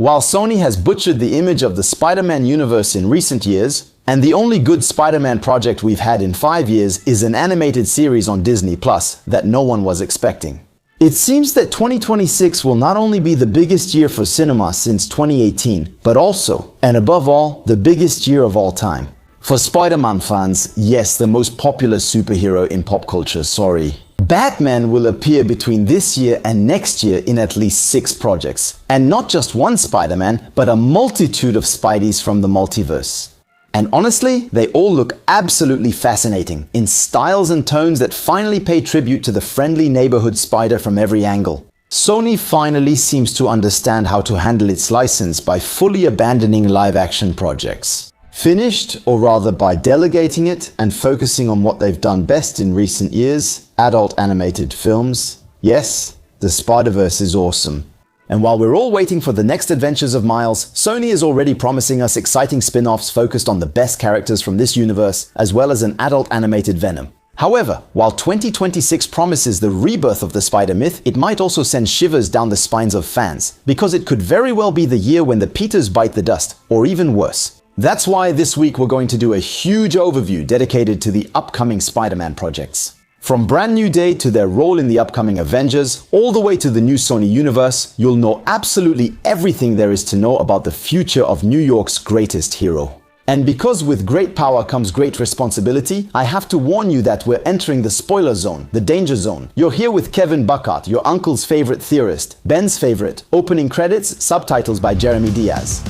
While Sony has butchered the image of the Spider-Man universe in recent years, and the only good Spider-Man project we've had in 5 years is an animated series on Disney Plus that no one was expecting. It seems that 2026 will not only be the biggest year for cinema since 2018, but also, and above all, the biggest year of all time. For Spider-Man fans, yes, the most popular superhero in pop culture, sorry. Batman will appear between this year and next year in at least 6 projects. And not just one Spider-Man, but a multitude of Spideys from the multiverse. And honestly, they all look absolutely fascinating, in styles and tones that finally pay tribute to the friendly neighborhood spider from every angle. Sony finally seems to understand how to handle its license by fully abandoning live-action projects. Finished, or rather by delegating it and focusing on what they've done best in recent years, adult animated films. Yes, the Spider-Verse is awesome. And while we're all waiting for the next adventures of Miles, Sony is already promising us exciting spin-offs focused on the best characters from this universe, as well as an adult animated Venom. However, while 2026 promises the rebirth of the Spider myth, it might also send shivers down the spines of fans, because it could very well be the year when the Peters bite the dust, or even worse. That's why this week we're going to do a huge overview dedicated to the upcoming Spider-Man projects. From Brand New Day to their role in the upcoming Avengers, all the way to the new Sony universe, you'll know absolutely everything there is to know about the future of New York's greatest hero. And because with great power comes great responsibility, I have to warn you that we're entering the spoiler zone, the danger zone. You're here with Kevin Buckart, your uncle's favorite theorist, Ben's favorite, opening credits, subtitles by Jeremy Diaz.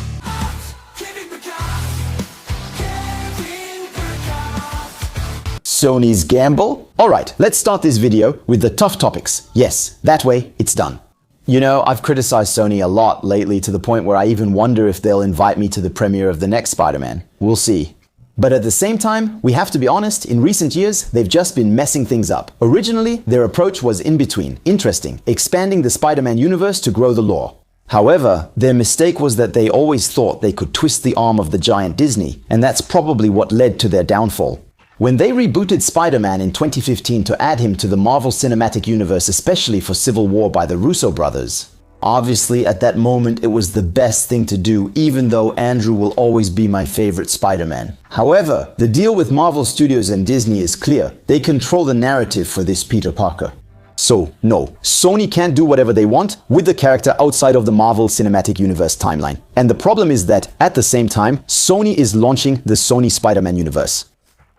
Sony's gamble? Alright, let's start this video with the tough topics. Yes, that way it's done. You know, I've criticized Sony a lot lately to the point where I even wonder if they'll invite me to the premiere of the next Spider-Man. We'll see. But at the same time, we have to be honest, in recent years, they've just been messing things up. Originally, their approach was in between, interesting, expanding the Spider-Man universe to grow the lore. However, their mistake was that they always thought they could twist the arm of the giant Disney, and that's probably what led to their downfall. When they rebooted Spider-Man in 2015 to add him to the Marvel Cinematic Universe, especially for Civil War by the Russo brothers, obviously at that moment it was the best thing to do, even though Andrew will always be my favorite Spider-Man. However, the deal with Marvel Studios and Disney is clear. They control the narrative for this Peter Parker. So, no, Sony can't do whatever they want with the character outside of the Marvel Cinematic Universe timeline. And the problem is that, at the same time, Sony is launching the Sony Spider-Man universe.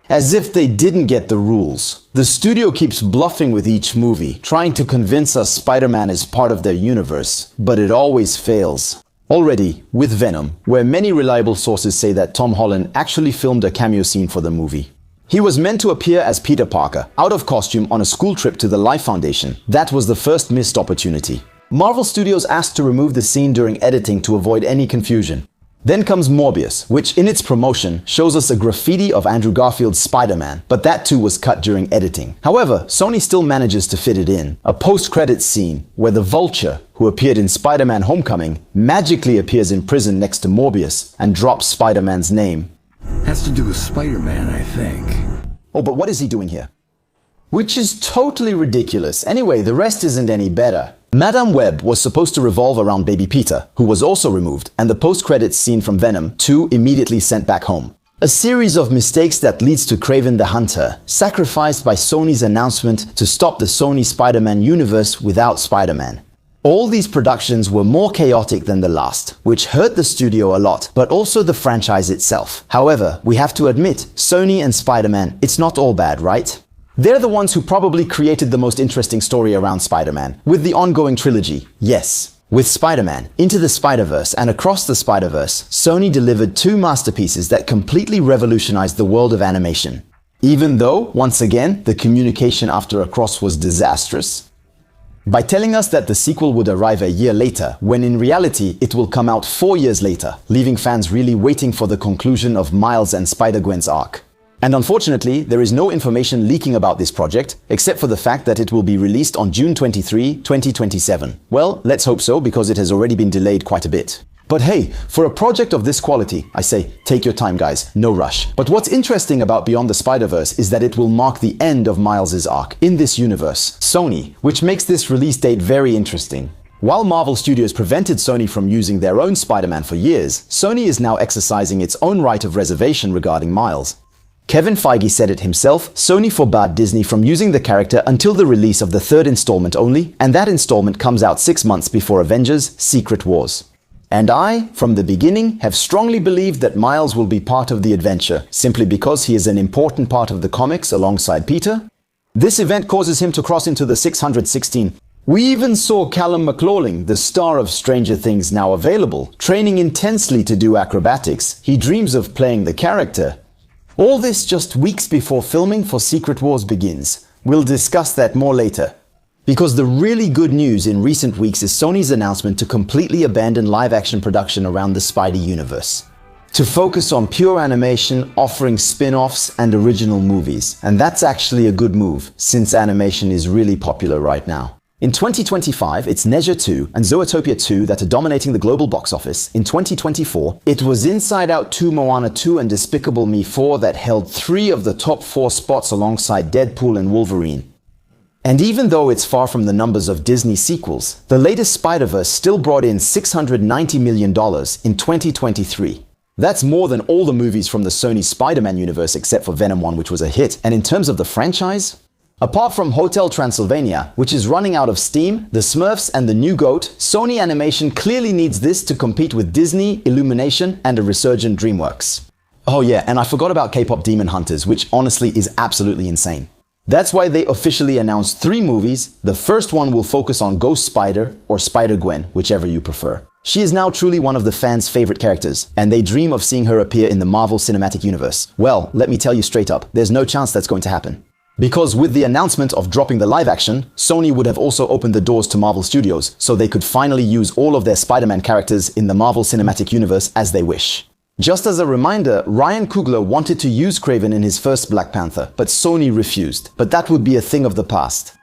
As if they didn't get the rules. The studio keeps bluffing with each movie, trying to convince us Spider-Man is part of their universe, but it always fails. Already, with Venom, where many reliable sources say that Tom Holland actually filmed a cameo scene for the movie. He was meant to appear as Peter Parker, out of costume on a school trip to the Life Foundation. That was the first missed opportunity. Marvel Studios asked to remove the scene during editing to avoid any confusion. Then comes Morbius, which in its promotion shows us a graffiti of Andrew Garfield's Spider-Man, but that too was cut during editing. However, Sony still manages to fit it in. A post-credits scene where the Vulture, who appeared in Spider-Man Homecoming, magically appears in prison next to Morbius and drops Spider-Man's name. Has to do with Spider-Man, I think. Oh, but what is he doing here? Which is totally ridiculous. Anyway, the rest isn't any better. Madame Web was supposed to revolve around Baby Peter, who was also removed, and the post-credits scene from Venom 2 immediately sent back home. A series of mistakes that leads to Kraven the Hunter, sacrificed by Sony's announcement to stop the Sony Spider-Man universe without Spider-Man. All these productions were more chaotic than the last, which hurt the studio a lot, but also the franchise itself. However, we have to admit, Sony and Spider-Man, it's not all bad, right? They're the ones who probably created the most interesting story around Spider-Man, with the ongoing trilogy, yes. With Spider-Man, Into the Spider-Verse and Across the Spider-Verse, Sony delivered 2 masterpieces that completely revolutionized the world of animation. Even though, once again, the communication after Across was disastrous. By telling us that the sequel would arrive a year later, when in reality it will come out 4 years later, leaving fans really waiting for the conclusion of Miles and Spider-Gwen's arc. And unfortunately, there is no information leaking about this project, except for the fact that it will be released on June 23, 2027. Well, let's hope so, because it has already been delayed quite a bit. But hey, for a project of this quality, I say, take your time guys, no rush. But what's interesting about Beyond the Spider-Verse is that it will mark the end of Miles' arc in this universe, Sony, which makes this release date very interesting. While Marvel Studios prevented Sony from using their own Spider-Man for years, Sony is now exercising its own right of reservation regarding Miles. Kevin Feige said it himself, Sony forbade Disney from using the character until the release of the third installment only, and that installment comes out 6 months before Avengers: Secret Wars. And I, from the beginning, have strongly believed that Miles will be part of the adventure, simply because he is an important part of the comics alongside Peter. This event causes him to cross into the 616. We even saw Callum McLaughlin, the star of Stranger Things now available, training intensely to do acrobatics. He dreams of playing the character. All this just weeks before filming for Secret Wars begins. We'll discuss that more later. Because the really good news in recent weeks is Sony's announcement to completely abandon live-action production around the Spidey universe. To focus on pure animation, offering spin-offs and original movies. And that's actually a good move, since animation is really popular right now. In 2025, it's Neja 2 and Zootopia 2 that are dominating the global box office. In 2024, it was Inside Out 2, Moana 2 and Despicable Me 4 that held 3 of the top 4 spots alongside Deadpool and Wolverine. And even though it's far from the numbers of Disney sequels, the latest Spider-Verse still brought in $690 million in 2023. That's more than all the movies from the Sony Spider-Man universe except for Venom 1, which was a hit. And in terms of the franchise, apart from Hotel Transylvania, which is running out of steam, The Smurfs and The New Goat, Sony Animation clearly needs this to compete with Disney, Illumination, and a resurgent DreamWorks. Oh yeah, and I forgot about K-pop Demon Hunters, which honestly is absolutely insane. That's why they officially announced 3 movies. The first one will focus on Ghost Spider or Spider-Gwen, whichever you prefer. She is now truly one of the fans' favorite characters, and they dream of seeing her appear in the Marvel Cinematic Universe. Well, let me tell you straight up, there's no chance that's going to happen. Because with the announcement of dropping the live action, Sony would have also opened the doors to Marvel Studios, so they could finally use all of their Spider-Man characters in the Marvel Cinematic Universe as they wish. Just as a reminder, Ryan Coogler wanted to use Kraven in his first Black Panther, but Sony refused. But that would be a thing of the past.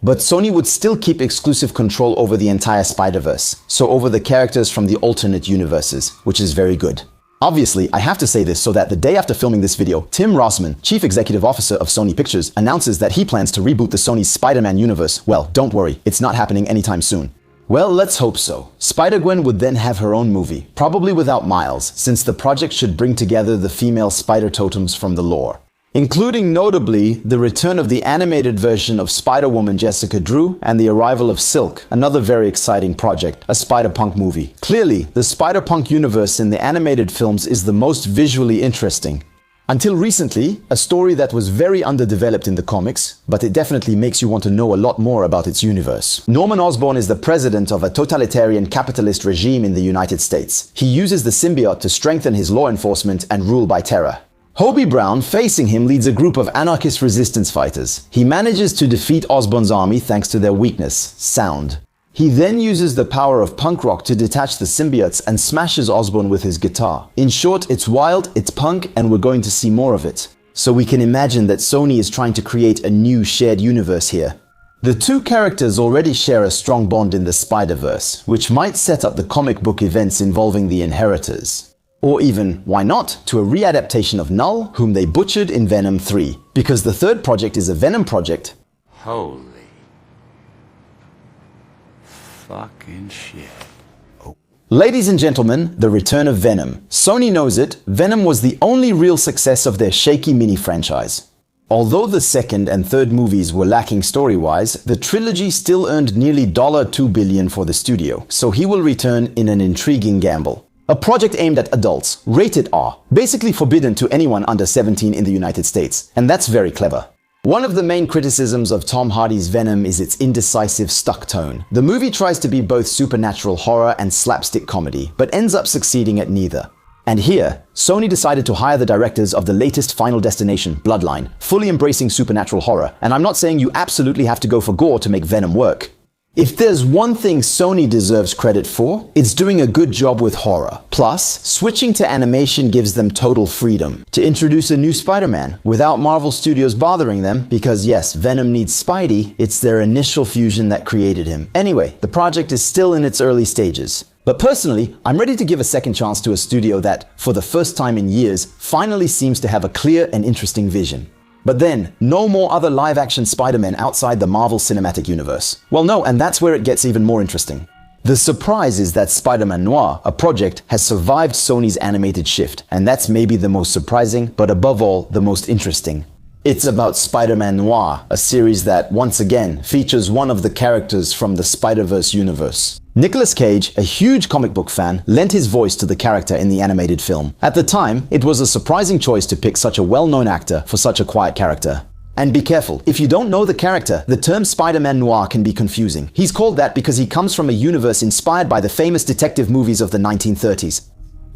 But Sony would still keep exclusive control over the entire Spider-Verse, so over the characters from the alternate universes, which is very good. Obviously, I have to say this so that the day after filming this video, Tim Rossman, Chief Executive Officer of Sony Pictures, announces that he plans to reboot the Sony Spider-Man universe. Well, don't worry, it's not happening anytime soon. Well, let's hope so. Spider-Gwen would then have her own movie, probably without Miles, since the project should bring together the female spider totems from the lore. Including notably the return of the animated version of Spider-Woman Jessica Drew and the arrival of Silk, another very exciting project, a Spider-Punk movie. Clearly, the Spider-Punk universe in the animated films is the most visually interesting. Until recently, a story that was very underdeveloped in the comics, but it definitely makes you want to know a lot more about its universe. Norman Osborn is the president of a totalitarian capitalist regime in the United States. He uses the symbiote to strengthen his law enforcement and rule by terror. Hobie Brown, facing him, leads a group of anarchist resistance fighters. He manages to defeat Osborn's army thanks to their weakness, sound. He then uses the power of punk rock to detach the symbiotes and smashes Osborn with his guitar. In short, it's wild, it's punk, and we're going to see more of it. So we can imagine that Sony is trying to create a new shared universe here. The two characters already share a strong bond in the Spider-Verse, which might set up the comic book events involving the Inheritors. Or even, why not, to a readaptation of Null, whom they butchered in Venom 3. Because the third project is a Venom project. Holy fucking shit. Ladies and gentlemen, the return of Venom. Sony knows it, Venom was the only real success of their shaky mini-franchise. Although the second and third movies were lacking story-wise, the trilogy still earned nearly $2 billion for the studio, so he will return in an intriguing gamble. A project aimed at adults, rated R, basically forbidden to anyone under 17 in the United States, and that's very clever. One of the main criticisms of Tom Hardy's Venom is its indecisive, stuck tone. The movie tries to be both supernatural horror and slapstick comedy, but ends up succeeding at neither. And here, Sony decided to hire the directors of the latest Final Destination, Bloodline, fully embracing supernatural horror, and I'm not saying you absolutely have to go for gore to make Venom work. If there's one thing Sony deserves credit for, it's doing a good job with horror. Plus, switching to animation gives them total freedom to introduce a new Spider-Man without Marvel Studios bothering them, because yes, Venom needs Spidey, it's their initial fusion that created him. Anyway, the project is still in its early stages. But personally, I'm ready to give a second chance to a studio that, for the first time in years, finally seems to have a clear and interesting vision. But then, no more other live-action Spider-Man outside the Marvel Cinematic Universe. Well, no, and that's where it gets even more interesting. The surprise is that Spider-Man Noir, a project, has survived Sony's animated shift, and that's maybe the most surprising, but above all, the most interesting. It's about Spider-Man Noir, a series that, once again, features one of the characters from the Spider-Verse universe. Nicolas Cage, a huge comic book fan, lent his voice to the character in the animated film. At the time, it was a surprising choice to pick such a well-known actor for such a quiet character. And be careful, if you don't know the character, the term Spider-Man Noir can be confusing. He's called that because he comes from a universe inspired by the famous detective movies of the 1930s.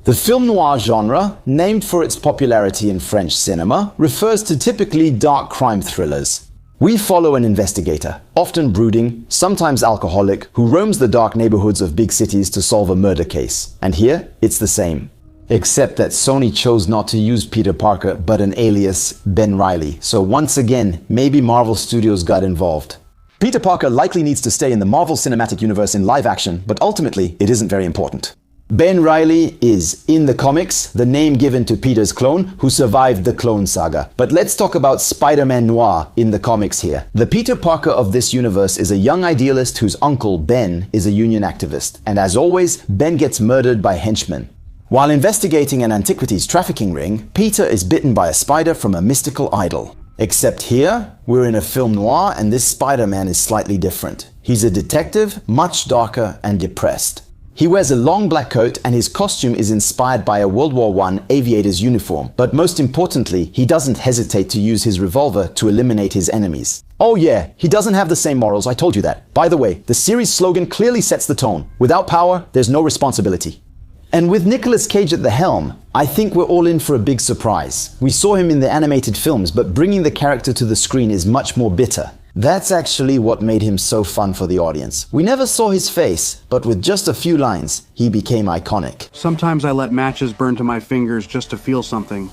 The film noir genre, named for its popularity in French cinema, refers to typically dark crime thrillers. We follow an investigator, often brooding, sometimes alcoholic, who roams the dark neighborhoods of big cities to solve a murder case. And here, it's the same. Except that Sony chose not to use Peter Parker, but an alias, Ben Reilly. So once again, maybe Marvel Studios got involved. Peter Parker likely needs to stay in the Marvel Cinematic Universe in live action, but ultimately, it isn't very important. Ben Reilly is, in the comics, the name given to Peter's clone, who survived the Clone Saga. But let's talk about Spider-Man Noir in the comics here. The Peter Parker of this universe is a young idealist whose uncle, Ben, is a union activist. And as always, Ben gets murdered by henchmen. While investigating an antiquities trafficking ring, Peter is bitten by a spider from a mystical idol. Except here, we're in a film noir and this Spider-Man is slightly different. He's a detective, much darker and depressed. He wears a long black coat and his costume is inspired by a World War I aviator's uniform. But most importantly, he doesn't hesitate to use his revolver to eliminate his enemies. Oh yeah, he doesn't have the same morals, I told you that. By the way, the series slogan clearly sets the tone. Without power, there's no responsibility. And with Nicolas Cage at the helm, I think we're all in for a big surprise. We saw him in the animated films, but bringing the character to the screen is much more bitter. That's actually what made him so fun for the audience. We never saw his face, but with just a few lines, he became iconic. Sometimes I let matches burn to my fingers just to feel something.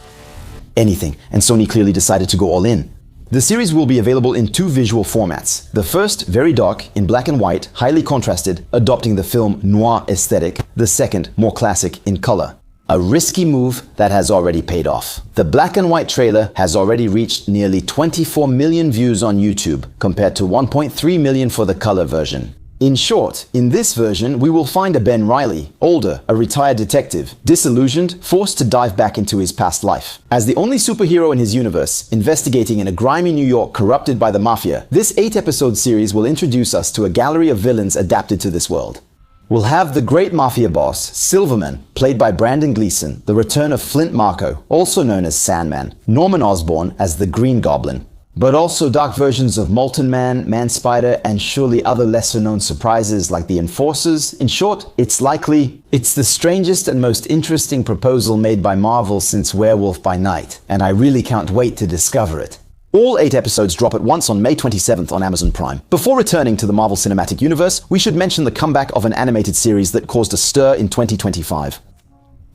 Anything, and Sony clearly decided to go all in. The series will be available in two visual formats. The first, very dark, in black and white, highly contrasted, adopting the film noir aesthetic. The second, more classic, in color. A risky move that has already paid off. The black and white trailer has already reached nearly 24 million views on YouTube, compared to 1.3 million for the color version. In short, in this version, we will find a Ben Reilly, older, a retired detective, disillusioned, forced to dive back into his past life. As the only superhero in his universe, investigating in a grimy New York corrupted by the mafia, this 8-episode series will introduce us to a gallery of villains adapted to this world. We'll have the great mafia boss, Silverman, played by Brandon Gleeson, the return of Flint Marko, also known as Sandman, Norman Osborn as the Green Goblin, but also dark versions of Molten Man, Man-Spider, and surely other lesser-known surprises like the Enforcers. In short, it's the strangest and most interesting proposal made by Marvel since Werewolf by Night, and I really can't wait to discover it. All 8 episodes drop at once on May 27th on Amazon Prime. Before returning to the Marvel Cinematic Universe, we should mention the comeback of an animated series that caused a stir in 2025.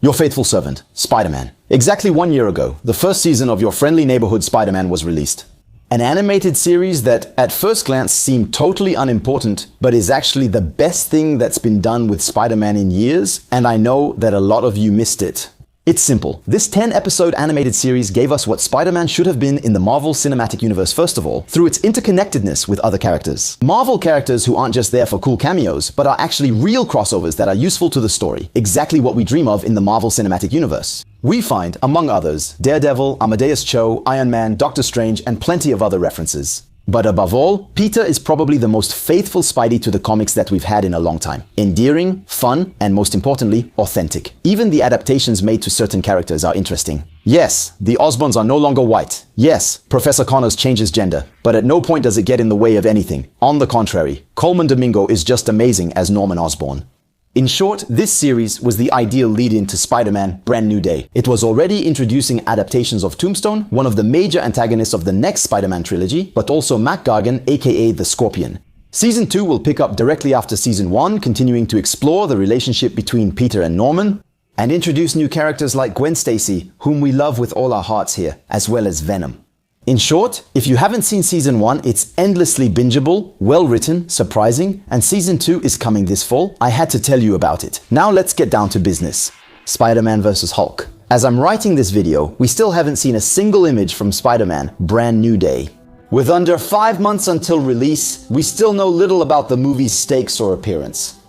Your faithful servant, Spider-Man. Exactly 1 year ago, the first season of Your Friendly Neighborhood Spider-Man was released. An animated series that at first glance seemed totally unimportant, but is actually the best thing that's been done with Spider-Man in years, and I know that a lot of you missed it. It's simple. This 10-episode animated series gave us what Spider-Man should have been in the Marvel Cinematic Universe first of all, through its interconnectedness with other characters. Marvel characters who aren't just there for cool cameos, but are actually real crossovers that are useful to the story, exactly what we dream of in the Marvel Cinematic Universe. We find, among others, Daredevil, Amadeus Cho, Iron Man, Doctor Strange, and plenty of other references. But above all, Peter is probably the most faithful Spidey to the comics that we've had in a long time. Endearing, fun, and most importantly, authentic. Even the adaptations made to certain characters are interesting. Yes, the Osborns are no longer white. Yes, Professor Connors changes gender. But at no point does it get in the way of anything. On the contrary, Coleman Domingo is just amazing as Norman Osborn. In short, this series was the ideal lead-in to Spider-Man Brand New Day. It was already introducing adaptations of Tombstone, one of the major antagonists of the next Spider-Man trilogy, but also Mac Gargan, aka the Scorpion. Season 2 will pick up directly after Season 1, continuing to explore the relationship between Peter and Norman, and introduce new characters like Gwen Stacy, whom we love with all our hearts here, as well as Venom. In short, if you haven't seen Season 1, it's endlessly bingeable, well-written, surprising, and Season 2 is coming this fall. I had to tell you about it. Now let's get down to business. Spider-Man vs. Hulk. As I'm writing this video, we still haven't seen a single image from Spider-Man Brand New Day. With under 5 months until release, we still know little about the movie's stakes or appearance.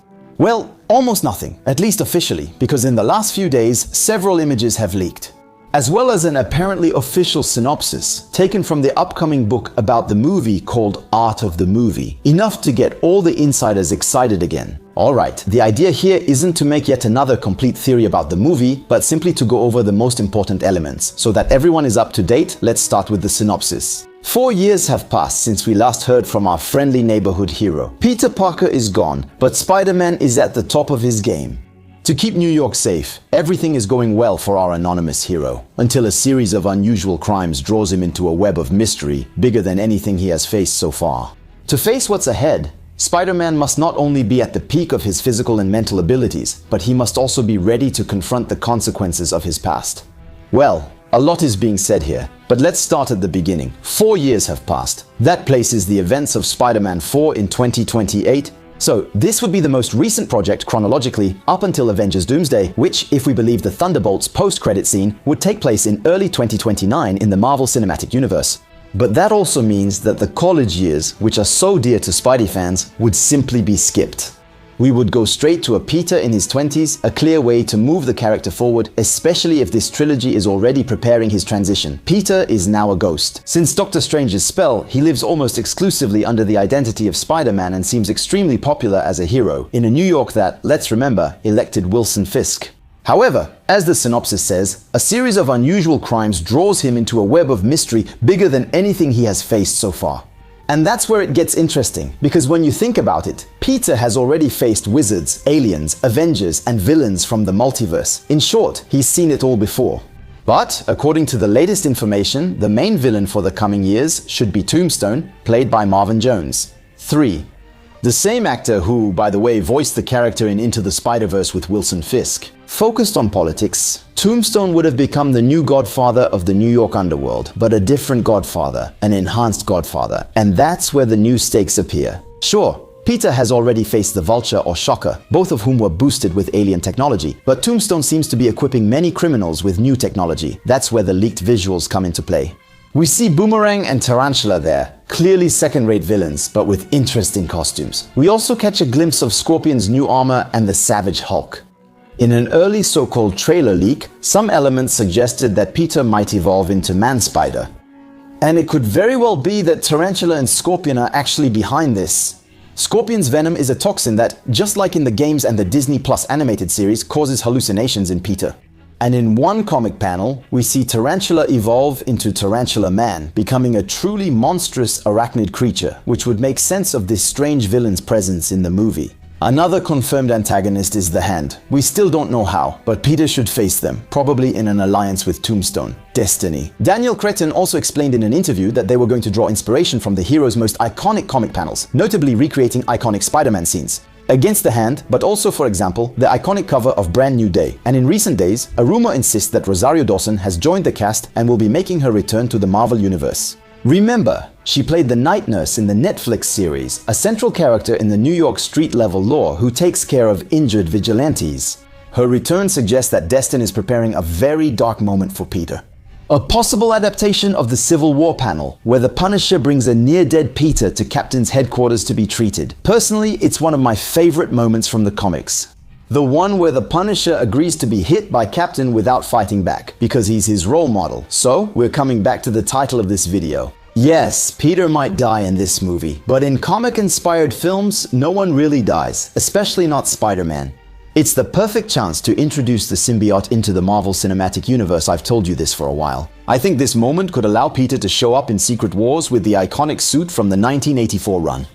Well, almost nothing, at least officially, because in the last few days, several images have leaked, as well as an apparently official synopsis taken from the upcoming book about the movie called Art of the Movie, enough to get all the insiders excited again. Alright, the idea here isn't to make yet another complete theory about the movie, but simply to go over the most important elements. So that everyone is up to date, let's start with the synopsis. 4 years have passed since we last heard from our friendly neighborhood hero. Peter Parker is gone, but Spider-Man is at the top of his game. To keep New York safe, everything is going well for our anonymous hero, until a series of unusual crimes draws him into a web of mystery bigger than anything he has faced so far. To face what's ahead, Spider-Man must not only be at the peak of his physical and mental abilities, but he must also be ready to confront the consequences of his past. Well, a lot is being said here, but let's start at the beginning. 4 years have passed. That places the events of Spider-Man 4 in 2028. So this would be the most recent project chronologically up until Avengers Doomsday, which, if we believe the Thunderbolts post-credit scene, would take place in early 2029 in the Marvel Cinematic Universe. But that also means that the college years, which are so dear to Spidey fans, would simply be skipped. We would go straight to a Peter in his 20s, a clear way to move the character forward, especially if this trilogy is already preparing his transition. Peter is now a ghost. Since Doctor Strange's spell, he lives almost exclusively under the identity of Spider-Man and seems extremely popular as a hero, in a New York that, let's remember, elected Wilson Fisk. However, as the synopsis says, a series of unusual crimes draws him into a web of mystery bigger than anything he has faced so far. And that's where it gets interesting, because when you think about it, Peter has already faced wizards, aliens, Avengers, and villains from the multiverse. In short, he's seen it all before. But, according to the latest information, the main villain for the coming years should be Tombstone, played by Marvin Jones. 3. The same actor who, by the way, voiced the character in Into the Spider-Verse with Wilson Fisk. Focused on politics, Tombstone would have become the new godfather of the New York underworld, but a different godfather, an enhanced godfather. And that's where the new stakes appear. Sure, Peter has already faced the Vulture or Shocker, both of whom were boosted with alien technology, but Tombstone seems to be equipping many criminals with new technology. That's where the leaked visuals come into play. We see Boomerang and Tarantula there, clearly second-rate villains, but with interesting costumes. We also catch a glimpse of Scorpion's new armor and the Savage Hulk. In an early so-called trailer leak, some elements suggested that Peter might evolve into Man-Spider. And it could very well be that Tarantula and Scorpion are actually behind this. Scorpion's venom is a toxin that, just like in the games and the Disney Plus animated series, causes hallucinations in Peter. And in one comic panel, we see Tarantula evolve into Tarantula Man, becoming a truly monstrous arachnid creature, which would make sense of this strange villain's presence in the movie. Another confirmed antagonist is the Hand. We still don't know how, but Peter should face them, probably in an alliance with Tombstone. Destiny. Daniel Cretton also explained in an interview that they were going to draw inspiration from the hero's most iconic comic panels, notably recreating iconic Spider-Man scenes. Against the Hand, but also, for example, the iconic cover of Brand New Day. And in recent days, a rumor insists that Rosario Dawson has joined the cast and will be making her return to the Marvel Universe. Remember, she played the Night Nurse in the Netflix series, a central character in the New York street-level lore who takes care of injured vigilantes. Her return suggests that Destin is preparing a very dark moment for Peter. A possible adaptation of the Civil War panel, where the Punisher brings a near-dead Peter to Captain's headquarters to be treated. Personally, it's one of my favorite moments from the comics. The one where the Punisher agrees to be hit by Captain without fighting back, because he's his role model. So, we're coming back to the title of this video. Yes, Peter might die in this movie, but in comic-inspired films, no one really dies, especially not Spider-Man. It's the perfect chance to introduce the symbiote into the Marvel Cinematic Universe. I've told you this for a while. I think this moment could allow Peter to show up in Secret Wars with the iconic suit from the 1984 run.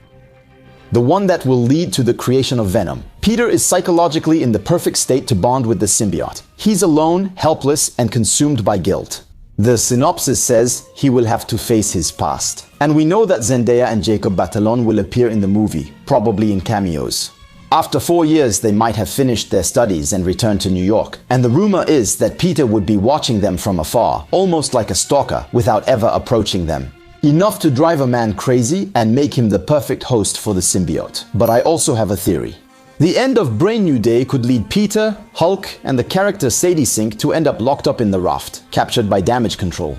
The one that will lead to the creation of Venom. Peter is psychologically in the perfect state to bond with the symbiote. He's alone, helpless, and consumed by guilt. The synopsis says he will have to face his past. And we know that Zendaya and Jacob Batalon will appear in the movie, probably in cameos. After 4 years, they might have finished their studies and returned to New York. And the rumor is that Peter would be watching them from afar, almost like a stalker, without ever approaching them. Enough to drive a man crazy and make him the perfect host for the symbiote. But I also have a theory. The end of Brand New Day could lead Peter, Hulk, and the character Sadie Sink to end up locked up in the raft, captured by damage control.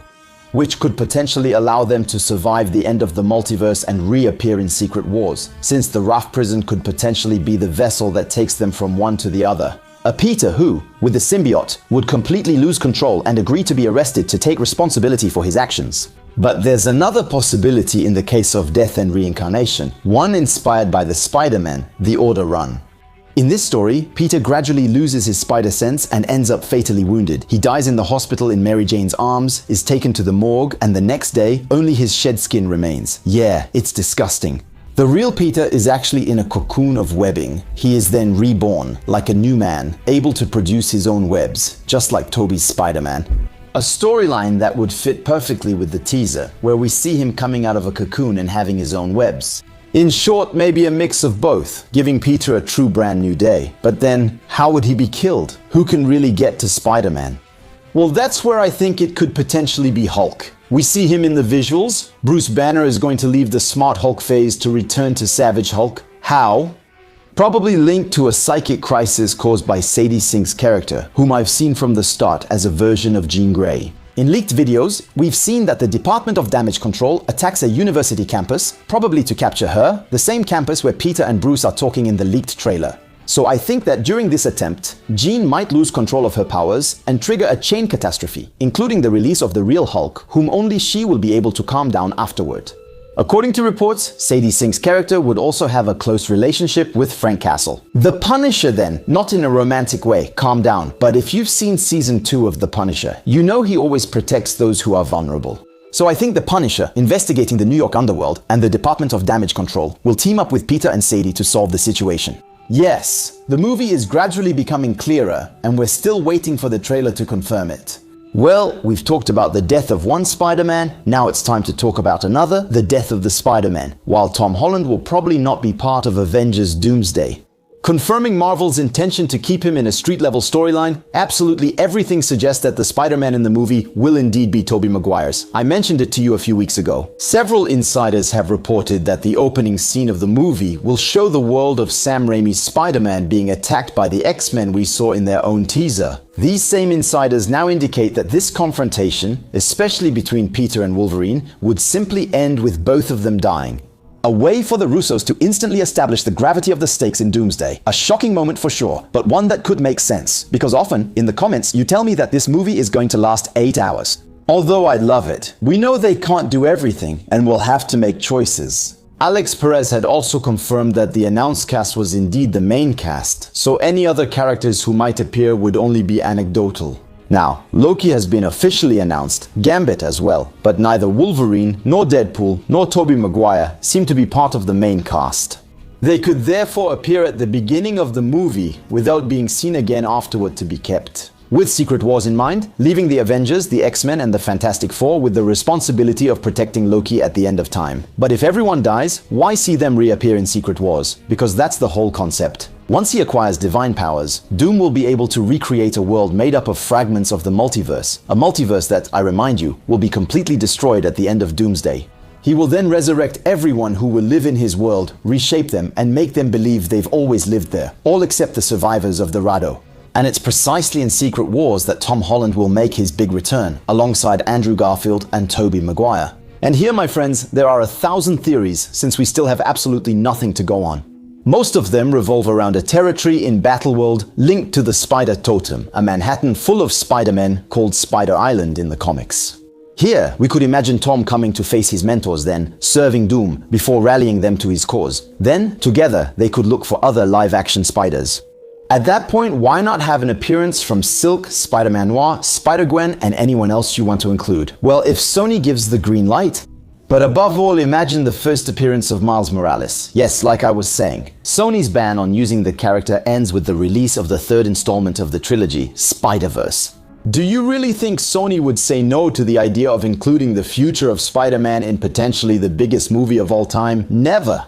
which could potentially allow them to survive the end of the multiverse and reappear in Secret Wars, since the rough prison could potentially be the vessel that takes them from one to the other. A Peter who, with the symbiote, would completely lose control and agree to be arrested to take responsibility for his actions. But there's another possibility in the case of death and reincarnation, one inspired by the Spider-Man, the Order run. In this story, Peter gradually loses his spider sense and ends up fatally wounded. He dies in the hospital in Mary Jane's arms, is taken to the morgue, and the next day, only his shed skin remains. Yeah, it's disgusting. The real Peter is actually in a cocoon of webbing. He is then reborn, like a new man, able to produce his own webs, just like Tobey's Spider-Man. A storyline that would fit perfectly with the teaser, where we see him coming out of a cocoon and having his own webs. In short, maybe a mix of both, giving Peter a true brand new day. But then, how would he be killed? Who can really get to Spider-Man? Well, that's where I think it could potentially be Hulk. We see him in the visuals. Bruce Banner is going to leave the Smart Hulk phase to return to Savage Hulk. How? Probably linked to a psychic crisis caused by Sadie Sink's character, whom I've seen from the start as a version of Jean Grey. In leaked videos, we've seen that the Department of Damage Control attacks a university campus, probably to capture her, the same campus where Peter and Bruce are talking in the leaked trailer. So I think that during this attempt, Jean might lose control of her powers and trigger a chain catastrophe, including the release of the real Hulk, whom only she will be able to calm down afterward. According to reports, Sadie Sink's character would also have a close relationship with Frank Castle. The Punisher then, not in a romantic way, calm down, but if you've seen season 2 of The Punisher, you know he always protects those who are vulnerable. So I think the Punisher, investigating the New York underworld, and the Department of Damage Control will team up with Peter and Sadie to solve the situation. Yes, the movie is gradually becoming clearer, and we're still waiting for the trailer to confirm it. Well, we've talked about the death of one Spider-Man, now it's time to talk about another, the death of the Spider-Man, while Tom Holland will probably not be part of Avengers Doomsday. Confirming Marvel's intention to keep him in a street-level storyline, absolutely everything suggests that the Spider-Man in the movie will indeed be Tobey Maguire's. I mentioned it to you a few weeks ago. Several insiders have reported that the opening scene of the movie will show the world of Sam Raimi's Spider-Man being attacked by the X-Men we saw in their own teaser. These same insiders now indicate that this confrontation, especially between Peter and Wolverine, would simply end with both of them dying. A way for the Russos to instantly establish the gravity of the stakes in Doomsday. A shocking moment for sure, but one that could make sense. Because often, in the comments, you tell me that this movie is going to last 8 hours. Although I'd love it, we know they can't do everything, and will have to make choices. Alex Perez had also confirmed that the announced cast was indeed the main cast, so any other characters who might appear would only be anecdotal. Now, Loki has been officially announced, Gambit as well, but neither Wolverine, nor Deadpool, nor Tobey Maguire seem to be part of the main cast. They could therefore appear at the beginning of the movie without being seen again afterward to be kept. With Secret Wars in mind, leaving the Avengers, the X-Men and the Fantastic Four with the responsibility of protecting Loki at the end of time. But if everyone dies, why see them reappear in Secret Wars? Because that's the whole concept. Once he acquires divine powers, Doom will be able to recreate a world made up of fragments of the multiverse. A multiverse that, I remind you, will be completely destroyed at the end of Doomsday. He will then resurrect everyone who will live in his world, reshape them, and make them believe they've always lived there, all except the survivors of the Rado. And it's precisely in Secret Wars that Tom Holland will make his big return, alongside Andrew Garfield and Tobey Maguire. And here, my friends, there are 1,000 theories, since we still have absolutely nothing to go on. Most of them revolve around a territory in Battleworld linked to the Spider Totem, a Manhattan full of Spider-Men called Spider Island in the comics. Here, we could imagine Tom coming to face his mentors then, serving Doom, before rallying them to his cause. Then, together, they could look for other live-action spiders. At that point, why not have an appearance from Silk, Spider-Man Noir, Spider-Gwen, and anyone else you want to include? Well, if Sony gives the green light. But above all, imagine the first appearance of Miles Morales. Yes, like I was saying, Sony's ban on using the character ends with the release of the third installment of the trilogy, Spider-Verse. Do you really think Sony would say no to the idea of including the future of Spider-Man in potentially the biggest movie of all time? Never!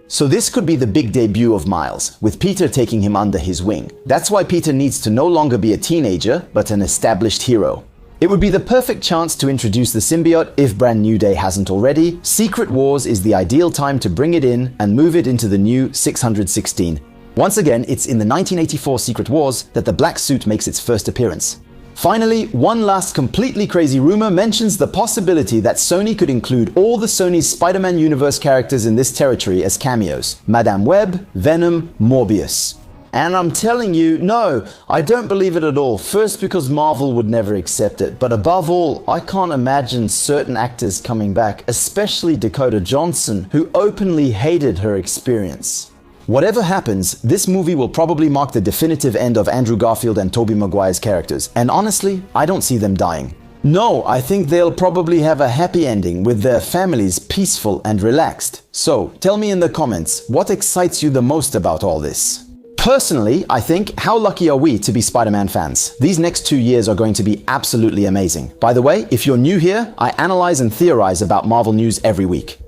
So this could be the big debut of Miles, with Peter taking him under his wing. That's why Peter needs to no longer be a teenager, but an established hero. It would be the perfect chance to introduce the symbiote if Brand New Day hasn't already. Secret Wars is the ideal time to bring it in and move it into the new 616. Once again, it's in the 1984 Secret Wars that the black suit makes its first appearance. Finally, one last completely crazy rumor mentions the possibility that Sony could include all the Sony's Spider-Man universe characters in this territory as cameos. Madame Web, Venom, Morbius. And I'm telling you, no, I don't believe it at all. First, because Marvel would never accept it. But above all, I can't imagine certain actors coming back, especially Dakota Johnson, who openly hated her experience. Whatever happens, this movie will probably mark the definitive end of Andrew Garfield and Tobey Maguire's characters. And honestly, I don't see them dying. No, I think they'll probably have a happy ending with their families peaceful and relaxed. So, tell me in the comments, what excites you the most about all this? Personally, I think, how lucky are we to be Spider-Man fans? These next 2 years are going to be absolutely amazing. By the way, if you're new here, I analyze and theorize about Marvel news every week.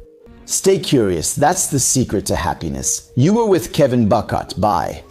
Stay curious, that's the secret to happiness. You were with Kevin Buckott, bye.